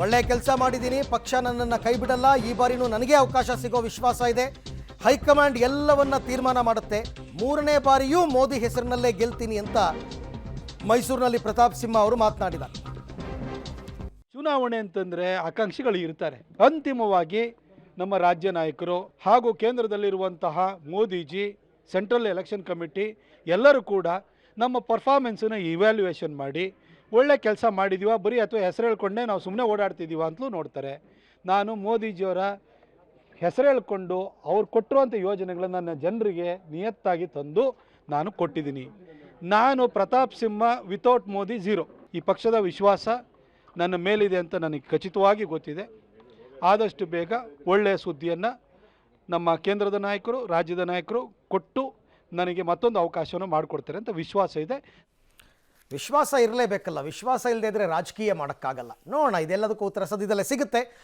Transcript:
ಒಳ್ಳೆ ಕೆಲಸ ಮಾಡಿದ್ದೀನಿ, ಪಕ್ಷ ನನ್ನನ್ನು ಕೈ ಬಿಡಲ್ಲ, ಈ ಬಾರಿನೂ ನನಗೆ ಅವಕಾಶ ಸಿಗೋ ವಿಶ್ವಾಸ ಇದೆ. ಹೈಕಮಾಂಡ್ ಎಲ್ಲವನ್ನ ತೀರ್ಮಾನ ಮಾಡುತ್ತೆ, 3ನೇ ಬಾರಿಯೂ ಮೋದಿ ಹೆಸರಿನಲ್ಲೇ ಗೆಲ್ತೀನಿ ಅಂತ ಮೈಸೂರಿನಲ್ಲಿ ಪ್ರತಾಪ್ ಸಿಂಹ ಅವರು ಮಾತನಾಡಿದ್ದಾರೆ. ಚುನಾವಣೆ ಅಂತಂದರೆ ಆಕಾಂಕ್ಷಿಗಳು ಇರ್ತಾರೆ. ಅಂತಿಮವಾಗಿ ನಮ್ಮ ರಾಜ್ಯ ನಾಯಕರು ಹಾಗೂ ಕೇಂದ್ರದಲ್ಲಿರುವಂತಹ ಮೋದಿಜಿ, ಸೆಂಟ್ರಲ್ ಎಲೆಕ್ಷನ್ ಕಮಿಟಿ ಎಲ್ಲರೂ ಕೂಡ ನಮ್ಮ ಪರ್ಫಾರ್ಮೆನ್ಸನ್ನು ಇವ್ಯಾಲ್ಯೂಯೇಷನ್ ಮಾಡಿ ಒಳ್ಳೆ ಕೆಲಸ ಮಾಡಿದ್ದೀವ ಬರೀ ಅಥವಾ ಹೆಸರು ಹೇಳ್ಕೊಂಡೇ ನಾವು ಸುಮ್ಮನೆ ಓಡಾಡ್ತಿದ್ದೀವ ಅಂತಲೂ ನೋಡ್ತಾರೆ. ನಾನು ಮೋದಿಜಿಯವರ ಹೆಸರು ಹೇಳ್ಕೊಂಡು ಅವ್ರು ಕೊಟ್ಟಿರುವಂಥ ಯೋಜನೆಗಳನ್ನು ನನ್ನ ಜನರಿಗೆ ನಿಯತ್ತಾಗಿ ತಂದು ನಾನು ಕೊಟ್ಟಿದ್ದೀನಿ. ನಾನು ಪ್ರತಾಪ್ ಸಿಂಹ ವಿತೌಟ್ ಮೋದಿ ಝೀರೋ. ಈ ಪಕ್ಷದ ವಿಶ್ವಾಸ ನನ್ನ ಮೇಲಿದೆ ಅಂತ ನನಗೆ ಖಚಿತವಾಗಿ ಗೊತ್ತಿದೆ. ಆದಷ್ಟು ಬೇಗ ಒಳ್ಳೆಯ ಸುದ್ದಿಯನ್ನು ನಮ್ಮ ಕೇಂದ್ರದ ನಾಯಕರು, ರಾಜ್ಯದ ನಾಯಕರು ಕೊಟ್ಟು ನನಗೆ ಮತ್ತೊಂದು ಅವಕಾಶವನ್ನು ಮಾಡಿಕೊಡ್ತಾರೆ ಅಂತ ವಿಶ್ವಾಸ ಇದೆ. ವಿಶ್ವಾಸ ಇರಲೇಬೇಕಲ್ಲ, ವಿಶ್ವಾಸ ಇಲ್ಲದೆ ಇದ್ರೆ ರಾಜಕೀಯ ಮಾಡೋಕ್ಕಾಗಲ್ಲ. ನೋಡೋಣ, ಇದೆಲ್ಲದಕ್ಕೂ ಉತ್ತರ ಸದ್ಯದಲ್ಲೇ ಸಿಗುತ್ತೆ.